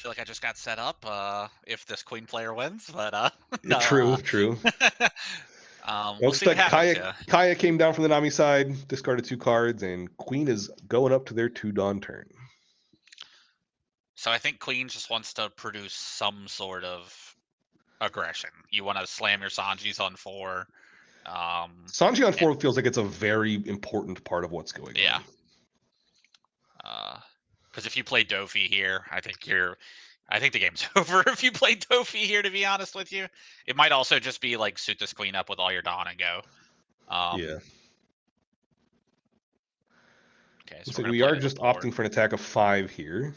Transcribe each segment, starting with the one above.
feel like I just got set up if this queen player wins, but no. True, true. We'll Looks see what like happens. Yeah. Kaya came down from the Nami side, discarded 2 cards, and Queen is going up to their 2 Dawn turn. So I think Queen just wants to produce some sort of aggression. You want to slam your Sanjis on 4. Sanji on 4 feels like it's a very important part of what's going Yeah. on. Because if you play Dofi here, I think the game's over if you play Dofi here, to be honest with you. It might also just be like suit this queen up with all your Dawn and go. Yeah. Okay, so Looks we're like going to we play are to the just board. opting for an attack of 5 here.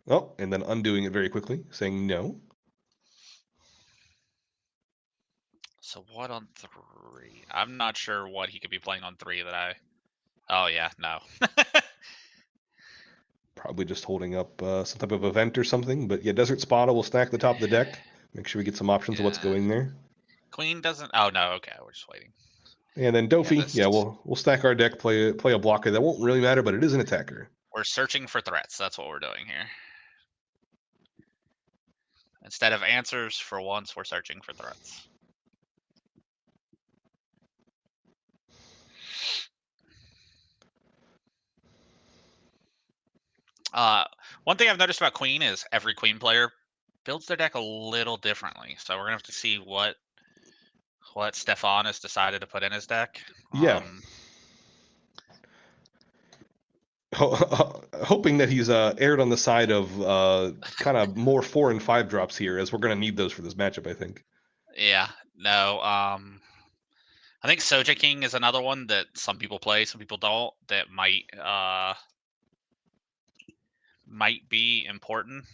Oh, and then undoing it very quickly, saying no. So what on 3? I'm not sure what he could be playing on 3 that I... Oh, yeah, no. Probably just holding up some type of event or something. But yeah, Desert Spada will stack the top of the deck. Make sure we get some options of what's Yeah. going there. Queen doesn't... Oh, no, okay, we're just waiting. And then Dofi, yeah, we'll stack our deck, play a blocker that won't really matter, but it is an attacker. We're searching for threats. That's what we're doing here. Instead of answers, for once, we're searching for threats. One thing I've noticed about Queen is every Queen player builds their deck a little differently. So we're gonna have to see what Stefan has decided to put in his deck. Yeah. Hoping that he's aired on the side of kind of more 4 and 5 drops here, as we're going to need those for this matchup, I think. Yeah. No. I think Soja King is another one that some people play, some people don't. That might be important.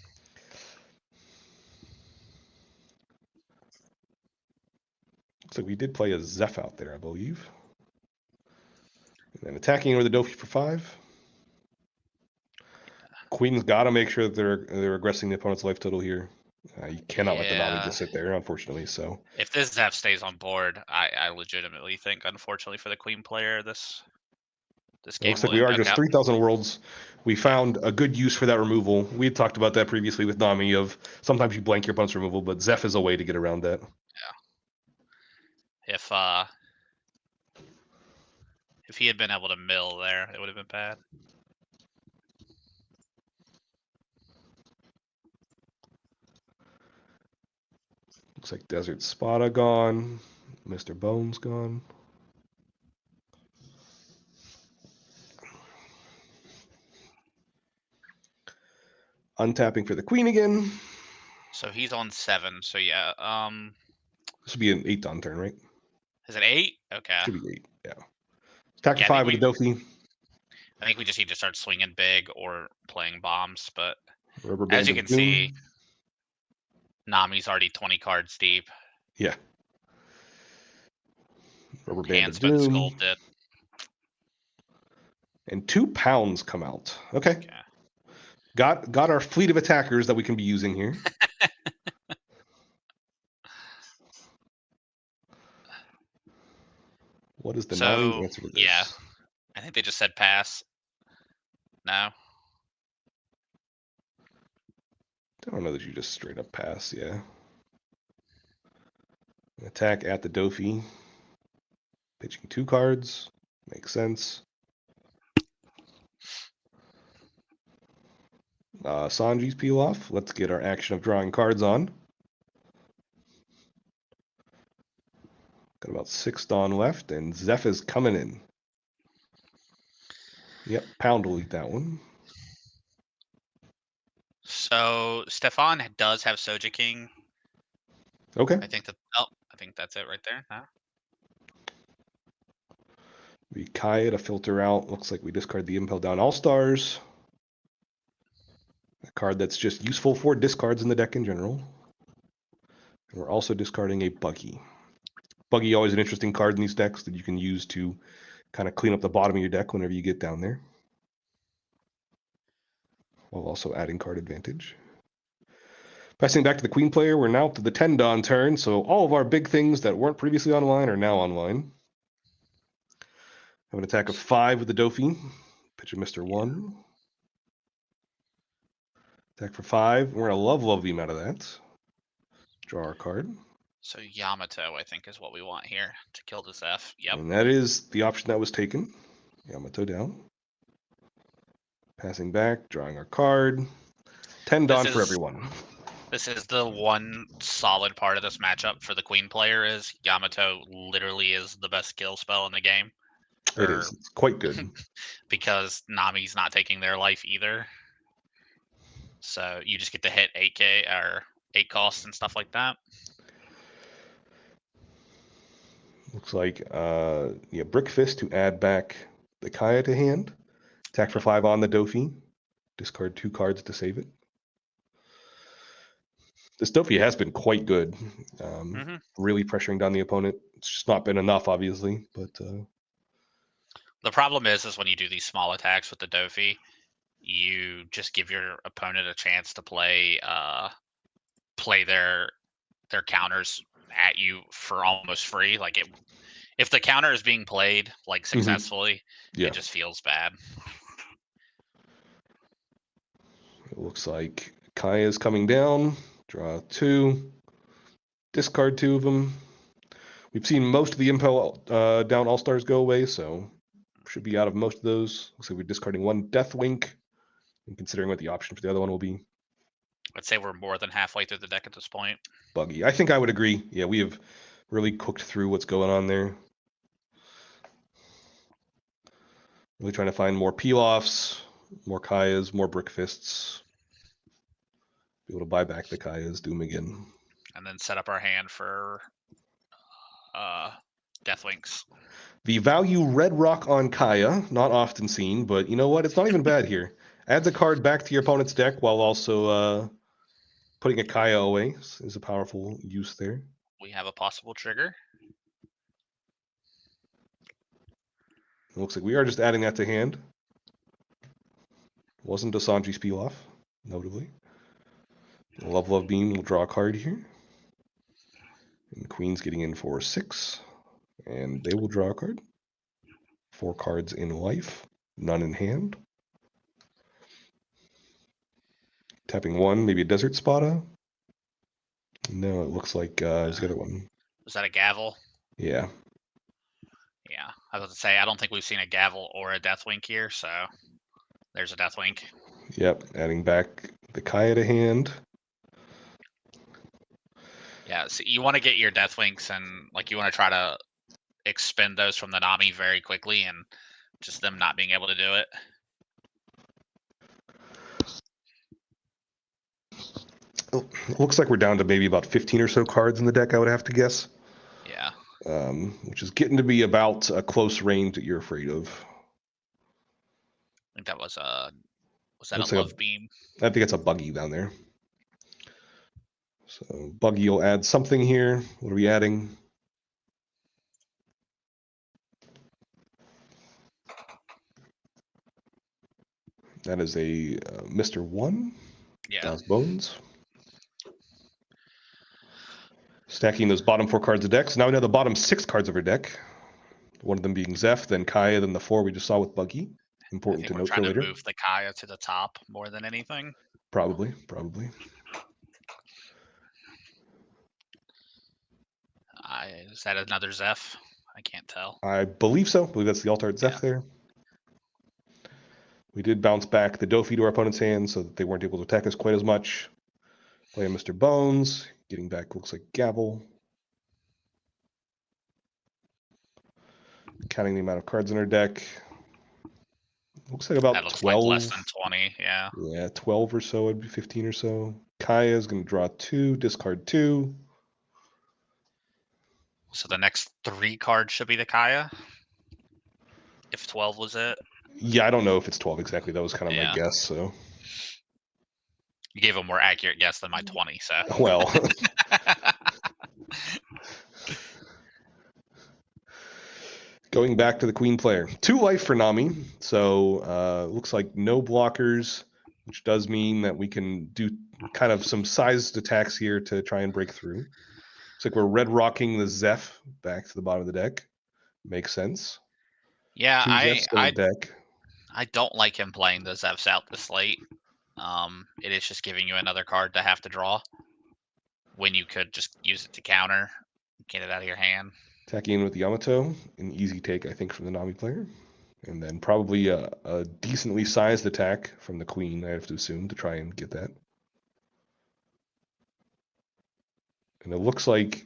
Looks like we did play a Zeph out there, I believe. And then attacking with a Dofi for 5. Queen's got to make sure that they're aggressing the opponent's life total here. You cannot let the Nami just sit there, unfortunately. So if this Zeph stays on board, I legitimately think, unfortunately for the Queen player, this it game looks like will we end are up just 3,000 worlds. We found a good use for that removal. We had talked about that previously with Nami of sometimes you blank your opponent's removal, but Zeph is a way to get around that. Yeah. If he had been able to mill there, it would have been bad. Looks like Desert Spada gone. Mr. Bones gone. Untapping for the Queen again. So he's on 7. So yeah. This would be an 8 on turn, right? Is it 8? Okay. Should be 8. Yeah. Attack for 5 with the Dofi. I think we just need to start swinging big or playing bombs. But Rubber as Band you of can Doom. see, Nami's already 20 cards deep. Yeah. Rubber Band Hand's of been Doom. sculpted. And 2 pounds come out. Okay. Got our fleet of attackers that we can be using here. What is the Nami answer to this? Yeah. I think they just said pass. No. I don't know that you just straight up pass, yeah. Attack at the Dofi. Pitching 2 cards. Makes sense. Sanji's peel off. Let's get our action of drawing cards on. Got about 6 Dawn left, and Zeph is coming in. Yep, Pound will eat that one. So Stefan does have Soja King. Okay. I think that's it right there. Huh? We Kaya to filter out. Looks like we discard the Impel Down All-Stars. A card that's just useful for discards in the deck in general. And we're also discarding a Buggy. Buggy, always an interesting card in these decks that you can use to kind of clean up the bottom of your deck whenever you get down there. While also adding card advantage. Passing back to the Queen player, we're now to the 10 Dawn turn, so all of our big things that weren't previously online are now online. Have an attack of 5 with the Dofi. Pitch a Mr. 1. Attack for 5. We're going to love beam out of that. Draw our card. So Yamato, I think, is what we want here to kill the Zeph. Yep. And that is the option that was taken. Yamato down. Passing back, drawing our card. 10 Dawn for everyone. This is the one solid part of this matchup for the Queen player is Yamato literally is the best skill spell in the game. It is. It's quite good. Because Nami's not taking their life either. So you just get to hit 8k or 8 costs and stuff like that. Looks like Brick Fist to add back the Kaya to hand. Attack for 5 on the Dofi. Discard 2 cards to save it. This Dofi has been quite good. Really pressuring down the opponent. It's just not been enough, obviously. But the problem is when you do these small attacks with the Dofi, you just give your opponent a chance to play their counters at you for almost free. Like if the counter is being played like successfully, it just feels bad. It looks like Kaya is coming down. Draw 2. Discard 2 of them. We've seen most of the Impel down All-Stars go away, so should be out of most of those. Looks like we're discarding 1 Deathwink and considering what the option for the other one will be. I'd say we're more than halfway through the deck at this point. Buggy. I think I would agree. Yeah, we have really cooked through what's going on there. Really trying to find more peel-offs, more Kayas, more Brick Fists. Be able to buy back the Kayas, do them again. And then set up our hand for Deathwinks. The value Red Rock on Kaya, not often seen, but you know what? It's not even bad here. Adds a card back to your opponent's deck while also putting a Kaya away is a powerful use there. We have a possible trigger. It looks like we are just adding that to hand. Wasn't a Sanji's peel off, notably. Love Beam will draw a card here. And the Queen's getting in for 6. And they will draw a card. 4 cards in life, none in hand. Tapping 1, maybe a Desert Spada. No, it looks like there's the other one. Was that a Gavel? Yeah. Yeah, I was about to say, I don't think we've seen a Gavel or a Deathwink here, so there's a Deathwink. Yep, adding back the Kaya to hand. Yeah, so you want to get your Deathwinks and you want to try to expend those from the Nami very quickly and just them not being able to do it. It looks like we're down to maybe about 15 or so cards in the deck, I would have to guess. Yeah. Which is getting to be about a close range that you're afraid of. I think that was that looks a like Love Beam? I think it's a Buggy down there. So Buggy will add something here. What are we adding? That is a Mr. 1. Yeah. Dow's Bones. Stacking those bottom 4 cards of deck. So now we know the bottom 6 cards of our deck. One of them being Zeph, then Kaya, then the 4 we just saw with Buggy. Important to note for later. We're trying to move the Kaya to the top more than anything. Probably. Is that another Zeph? I can't tell. I believe so. I believe that's the Alt-Art Zeph there. We did bounce back the Dofi to our opponent's hand so that they weren't able to attack us quite as much. Playing Mr. Bones. Getting back looks like Gavel. Counting the amount of cards in our deck. Looks like about 12. Like less than 20, yeah. Yeah, 12 or so. It'd be 15 or so. Kaya is going to draw 2, discard 2. So the next 3 cards should be the Kaya? If 12 was it? Yeah, I don't know if it's 12 exactly. That was kind of my guess, so. You gave a more accurate guess than my 20, so. Well. Going back to the Queen player. 2 life for Nami. So looks like no blockers, which does mean that we can do kind of some sized attacks here to try and break through. Looks like we're red rocking the Zeph back to the bottom of the deck. Makes sense. Yeah, I don't like him playing the Zephs out this late. It is just giving you another card to have to draw when you could just use it to counter, get it out of your hand. Attacking in with Yamato, an easy take, I think, from the Nami player. And then probably a decently sized attack from the Queen, I have to assume, to try and get that. And it looks like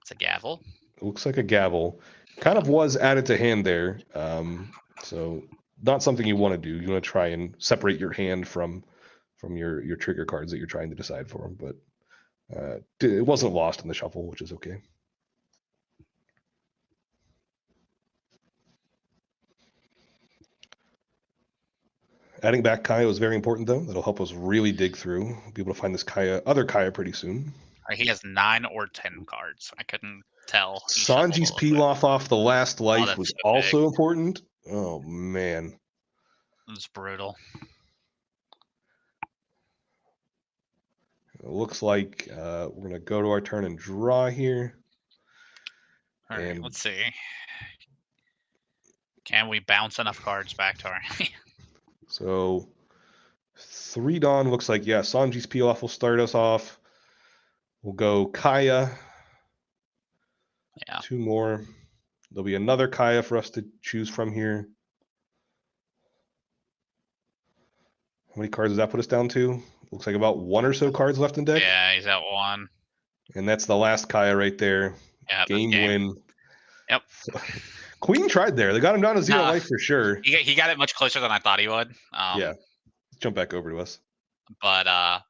It's a gavel. It looks like a gavel. Kind of was added to hand there. So not something you want to do. You want to try and separate your hand from your trigger cards that you're trying to decide for them. But it wasn't lost in the shuffle, which is okay. Adding back Kaya was very important, though. That'll help us really dig through. We'll be able to find this other Kaya pretty soon. He has 9 or 10 cards. I couldn't tell. Sanji's peel off the last life was so also important. Oh, man. It's brutal. It looks like we're going to go to our turn and draw here. All right, let's see. Can we bounce enough cards back to our hand? So 3 Dawn looks like, yeah, Sanji's peel off will start us off. We'll go Kaya. Yeah. 2 more. There'll be another Kaya for us to choose from here. How many cards does that put us down to? Looks like about 1 or so cards left in deck. Yeah, he's at 1. And that's the last Kaya right there. Yeah, game win. Yep. Queen tried there. They got him down to 0 life for sure. He got it much closer than I thought he would. Yeah. Let's jump back over to us. But